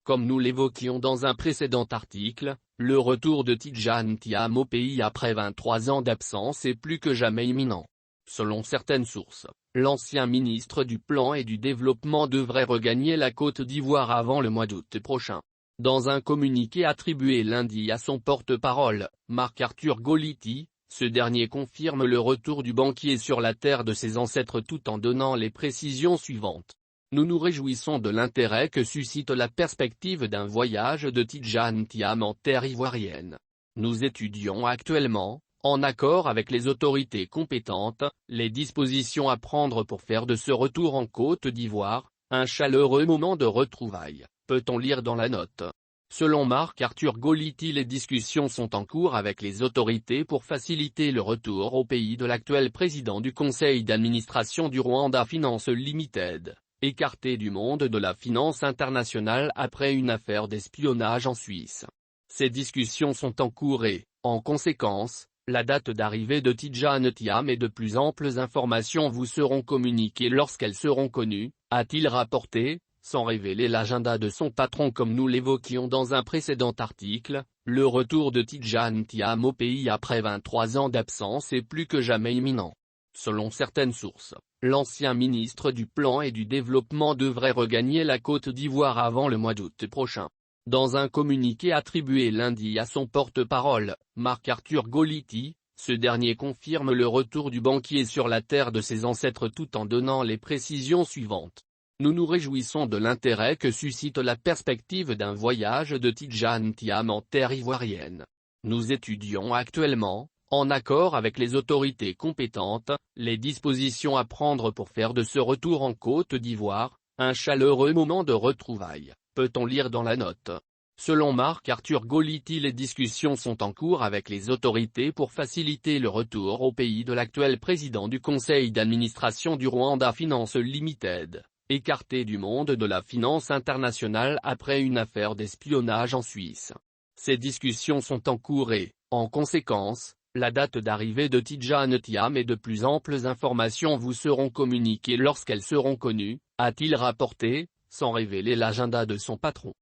Comme nous l'évoquions dans un précédent article, le retour de Tidjane Thiam au pays après 23 ans d'absence est plus que jamais imminent. Selon certaines sources, l'ancien ministre du Plan et du Développement devrait regagner la Côte d'Ivoire avant le mois d'août prochain. Dans un communiqué attribué lundi à son porte-parole, Marc-Arthur Goliti, ce dernier confirme le retour du banquier sur la terre de ses ancêtres tout en donnant les précisions suivantes. Nous nous réjouissons de l'intérêt que suscite la perspective d'un voyage de Tidjane Thiam en terre ivoirienne. Nous étudions actuellement, en accord avec les autorités compétentes, les dispositions à prendre pour faire de ce retour en Côte d'Ivoire un chaleureux moment de retrouvailles, peut-on lire dans la note. Selon Marc-Arthur Goliti, les discussions sont en cours avec les autorités pour faciliter le retour au pays de l'actuel président du conseil d'administration du Rwanda Finance Limited, écarté du monde de la finance internationale après une affaire d'espionnage en Suisse. Ces discussions sont en cours et, en conséquence, la date d'arrivée de Tidjane Thiam et de plus amples informations vous seront communiquées lorsqu'elles seront connues, a-t-il rapporté, sans révéler l'agenda de son patron comme nous l'évoquions dans un précédent article. Le retour de Tidjane Thiam au pays après 23 ans d'absence est plus que jamais imminent. Selon certaines sources, l'ancien ministre du Plan et du Développement devrait regagner la Côte d'Ivoire avant le mois d'août prochain. Dans un communiqué attribué lundi à son porte-parole, Marc-Arthur Goliti, ce dernier confirme le retour du banquier sur la terre de ses ancêtres tout en donnant les précisions suivantes. Nous nous réjouissons de l'intérêt que suscite la perspective d'un voyage de Tidjane Thiam en terre ivoirienne. Nous étudions actuellement, en accord avec les autorités compétentes, les dispositions à prendre pour faire de ce retour en Côte d'Ivoire un chaleureux moment de retrouvailles, peut-on lire dans la note. Selon Marc-Arthur Goliti, les discussions sont en cours avec les autorités pour faciliter le retour au pays de l'actuel président du conseil d'administration du Rwanda Finance Limited, écarté du monde de la finance internationale après une affaire d'espionnage en Suisse. Ces discussions sont en cours et, en conséquence, la date d'arrivée de Tidjane Thiam et de plus amples informations vous seront communiquées lorsqu'elles seront connues, a-t-il rapporté, sans révéler l'agenda de son patron.